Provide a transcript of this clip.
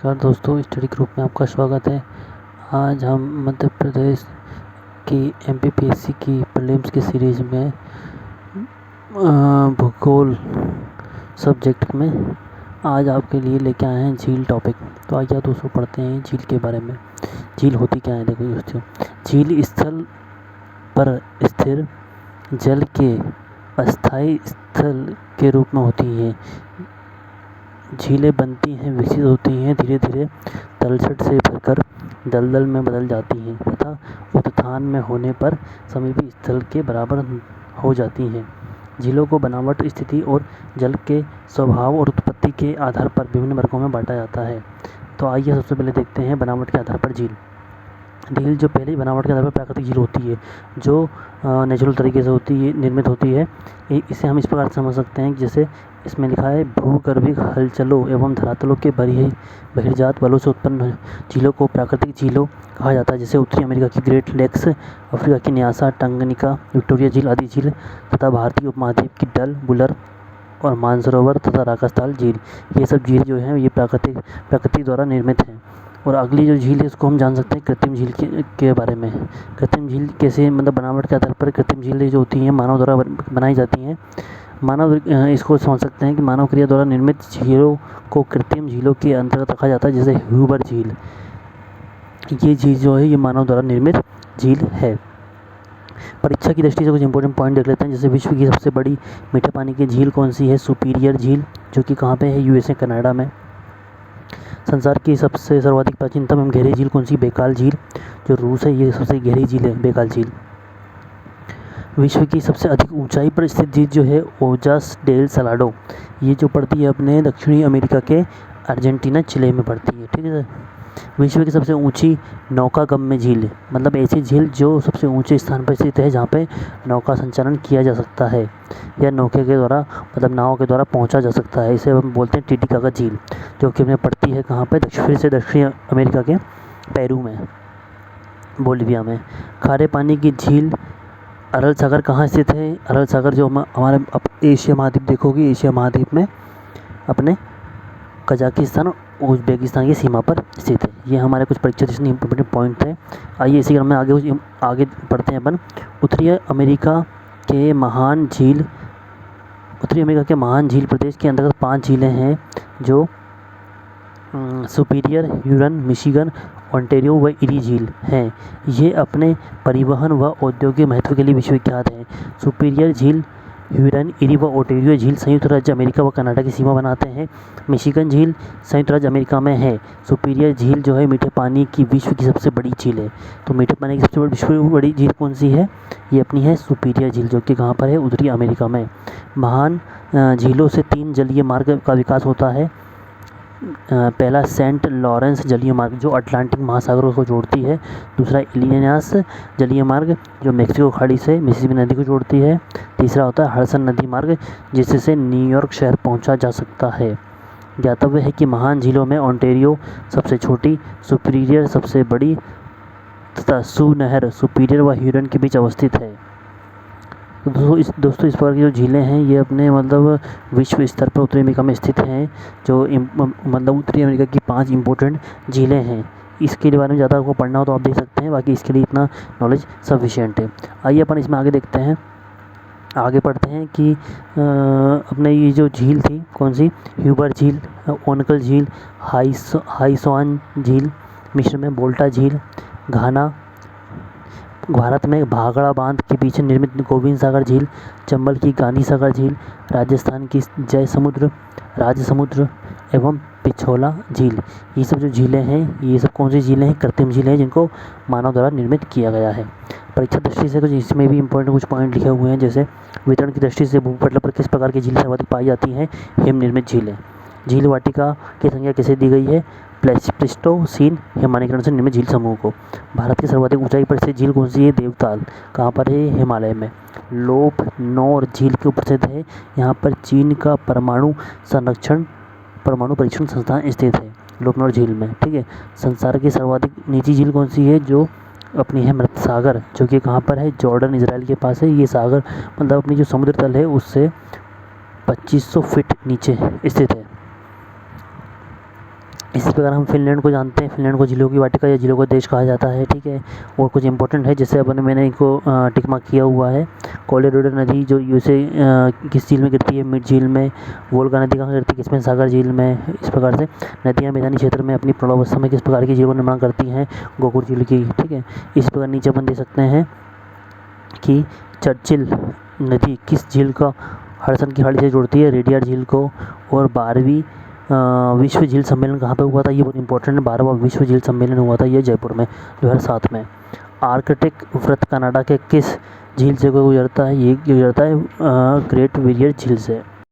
नमस्कार दोस्तों, study group में आपका स्वागत है। आज हम मध्य प्रदेश की एमपीपीएससी की प्रीलिम्स की सीरीज़ में भूगोल सब्जेक्ट में आज आपके लिए लेके आए हैं झील टॉपिक। तो आइए दोस्तों पढ़ते हैं झील के बारे में। झील होती क्या है? देखो दोस्तों, झील स्थल पर स्थिर जल के अस्थायी स्थल के रूप में होती है। झीलें बनती हैं, विकसित होती हैं, धीरे धीरे तलछट से भरकर दलदल में बदल जाती हैं तथा उत्थान में होने पर समीपी स्थल के बराबर हो जाती हैं। झीलों को बनावट, स्थिति और जल के स्वभाव और उत्पत्ति के आधार पर विभिन्न वर्गों में बांटा जाता है। तो आइए सबसे पहले देखते हैं बनावट के आधार पर झील। झील जो पहली बनावट के आधार पर प्राकृतिक झील होती है, जो नेचुरल तरीके से होती है, निर्मित होती है। इसे हम इस प्रकार समझ सकते हैं कि जैसे इसमें लिखा है, भूगर्भिक हलचलों एवं धरातलों के बहिर्जात बलों से उत्पन्न झीलों को प्राकृतिक झीलों कहा जाता है। जैसे उत्तरी अमेरिका की ग्रेट लेक्स, अफ्रीका की न्यासा, टंगनिका, विक्टोरिया झील आदि झील तथा भारतीय उपमहाद्वीप की डल, बुलर और मानसरोवर तथा राकास्ताल झील। ये सब झील जो हैं ये प्रकृति द्वारा निर्मित हैं। और अगली जो झील है उसको हम जान सकते हैं कृत्रिम झील के बारे में। कृत्रिम झील कैसे, मतलब बनावट के आधार पर कृत्रिम झीलें जो होती हैं मानव द्वारा बनाई जाती हैं। इसको समझ सकते हैं कि मानव क्रिया द्वारा निर्मित झीलों को कृत्रिम झीलों के अंतर्गत रखा जाता है। जैसे ह्यूबर झील, ये झील जो है ये मानव द्वारा निर्मित झील है। परीक्षा की दृष्टि से कुछ इंपॉर्टेंट पॉइंट देख लेते हैं। जैसे विश्व की सबसे बड़ी मीठे पानी की झील कौन सी है? सुपीरियर झील, जो कि कहाँ पे है? यूएसए कनाडा में। संसार की सबसे सर्वाधिक प्राचीनतम एवं गहरी झील कौन सी? बेकाल झील, जो रूस है, ये सबसे गहरी झील है बेकाल झील। विश्व की सबसे अधिक ऊंचाई पर स्थित झील जो है ओजास डेल सलाडो, ये जो पड़ती है अपने दक्षिणी अमेरिका के अर्जेंटीना चिले में पड़ती है। ठीक है। विश्व की सबसे ऊंची नौकागम्य झील, मतलब ऐसी झील जो सबसे ऊंचे स्थान पर स्थित है जहाँ पे नौका संचालन किया जा सकता है या नौके के द्वारा, मतलब नाव के द्वारा पहुँचा जा सकता है। इसे हम बोलते हैं टिटिकाका झील, जो कि हमें पड़ती है कहाँ पे? फिर से दक्षिणी अमेरिका के पेरू में, बोलिविया में। खारे पानी की झील अरल सागर कहाँ स्थित है? अरल सागर जो हमारे एशिया महाद्वीप, देखोगे एशिया महाद्वीप में अपने कजाकिस्तान और उज्बेकिस्तान की सीमा पर स्थित है। ये हमारे कुछ परीक्षा दृष्टि इंपॉर्टेंट पॉइंट है। आइए इसी क्रम में आगे पढ़ते हैं अपन। उत्तरी अमेरिका के महान झील प्रदेश के अंतर्गत 5 झीलें हैं, जो सुपीरियर, ह्यूरन, मिशिगन, ओंटारियो व इरी झील हैं। ये अपने परिवहन व औद्योगिक महत्व के लिए विश्वविख्यात हैं। सुपीरियर झील, ह्यूरन, इरी व ओंटारियो झील संयुक्त राज्य अमेरिका व कनाडा की सीमा बनाते हैं। मिशिगन झील संयुक्त राज्य अमेरिका में है। सुपीरियर झील जो है मीठे पानी की विश्व की सबसे बड़ी झील है। तो मीठे पानी की सबसे विश्व बड़ी झील कौन सी है? ये अपनी है सुपीरियर झील, जो कि कहाँ पर है? उत्तरी अमेरिका में। महान झीलों से 3 जलीय मार्ग का विकास होता है। पहला सेंट लॉरेंस जलीय मार्ग, जो अटलांटिक महासागरों को जोड़ती है। दूसरा इलिनॉस जलीय मार्ग, जो मेक्सिको खाड़ी से मिसिसिपी नदी को जोड़ती है। तीसरा होता है हडसन नदी मार्ग, जिससे न्यूयॉर्क शहर पहुंचा जा सकता है। ज्ञातव्य है कि महान झीलों में ओंटारियो सबसे छोटी, सुपीरियर सबसे बड़ी तथा सू नहर सुपीरियर व ह्यूरन के बीच अवस्थित है। तो दोस्तों इस प्रकार की जो झीलें हैं ये अपने मतलब विश्व स्तर पर उत्तरी अमेरिका में स्थित हैं, जो मतलब उत्तरी अमेरिका की 5 इम्पोर्टेंट झीलें हैं। इसके बारे में ज़्यादा आपको पढ़ना हो तो आप देख सकते हैं, बाकी इसके लिए इतना नॉलेज सफिशिएंट है। आइए अपन इसमें आगे देखते हैं, आगे पढ़ते हैं कि अपने ये जो झील थी कौन सी? ह्यूबर झील, ओनकल झील, हाइसोआन झील, मिस्र में बोल्टा झील, घाना भारत में भाखड़ा बांध के पीछे निर्मित गोविंद सागर झील, चंबल की गांधी सागर झील, राजस्थान की राज समुद्र एवं पिछोला झील। ये सब जो झीलें हैं ये सब कौन सी झीलें हैं? कृत्रिम झीलें हैं, जिनको मानव द्वारा निर्मित किया गया है। परीक्षा दृष्टि से कुछ इसमें भी इंपॉर्टेंट कुछ पॉइंट लिखे हुए हैं। जैसे वितरण की दृष्टि से भूपटल पर किस प्रकार की झीलें सर्वाधिक पाई जाती हैं? हिम निर्मित झीलें। झील वाटिका की संख्या किसे दी गई है? प्लेस्टोसीन हिमानीकरण से निर्मित झील समूह को। भारत की सर्वाधिक ऊंचाई पर स्थित झील कौन सी है? देवताल, कहाँ पर है? हिमालय में। लोप नौर झील के ऊपर स्थित है, यहाँ पर चीन का परमाणु परीक्षण संस्थान स्थित है, लोपनौर झील में। ठीक है। संसार की सर्वाधिक निची झील कौन सी है? जो अपनी है मृत सागर, जो कि कहाँ पर है? जॉर्डन, इजराइल के पास है। ये सागर मतलब अपनी जो समुद्र तल है उससे 2500 फीट नीचे स्थित है। इसी प्रकार हम फिनलैंड को जानते हैं। फिनलैंड को झीलों की वाटिका या झीलों का देश कहा जाता है, ठीक है। और कुछ इंपॉर्टेंट है जैसे अपन मैंने इनको टिक मार्क किया हुआ है। कोलोराडो नदी जो यूएसए किस झील में गिरती है, मिड झील में। वोल्गा नदी कहाँ गिरती है, किसमें, सागर झील में। इस प्रकार से नदियाँ मैदानी क्षेत्र में अपनी प्रौढ़ावस्था में किस प्रकार की झीलों का निर्माण करती हैं, गोकुर झील की, ठीक है। इस प्रकार नीचे अपन दे सकते हैं कि चर्चिल नदी किस झील का हडसन की खाड़ी से जोड़ती है, रेडियार झील को। और 12वीं विश्व झील सम्मेलन कहाँ पे हुआ था, ये बहुत इंपॉर्टेंट है। 12वां विश्व झील सम्मेलन हुआ था ये जयपुर में 2007 में। आर्कटिक वृत्त कनाडा के किस झील से गुजरता है, ये गुजरता है ग्रेट बैरियर झील से।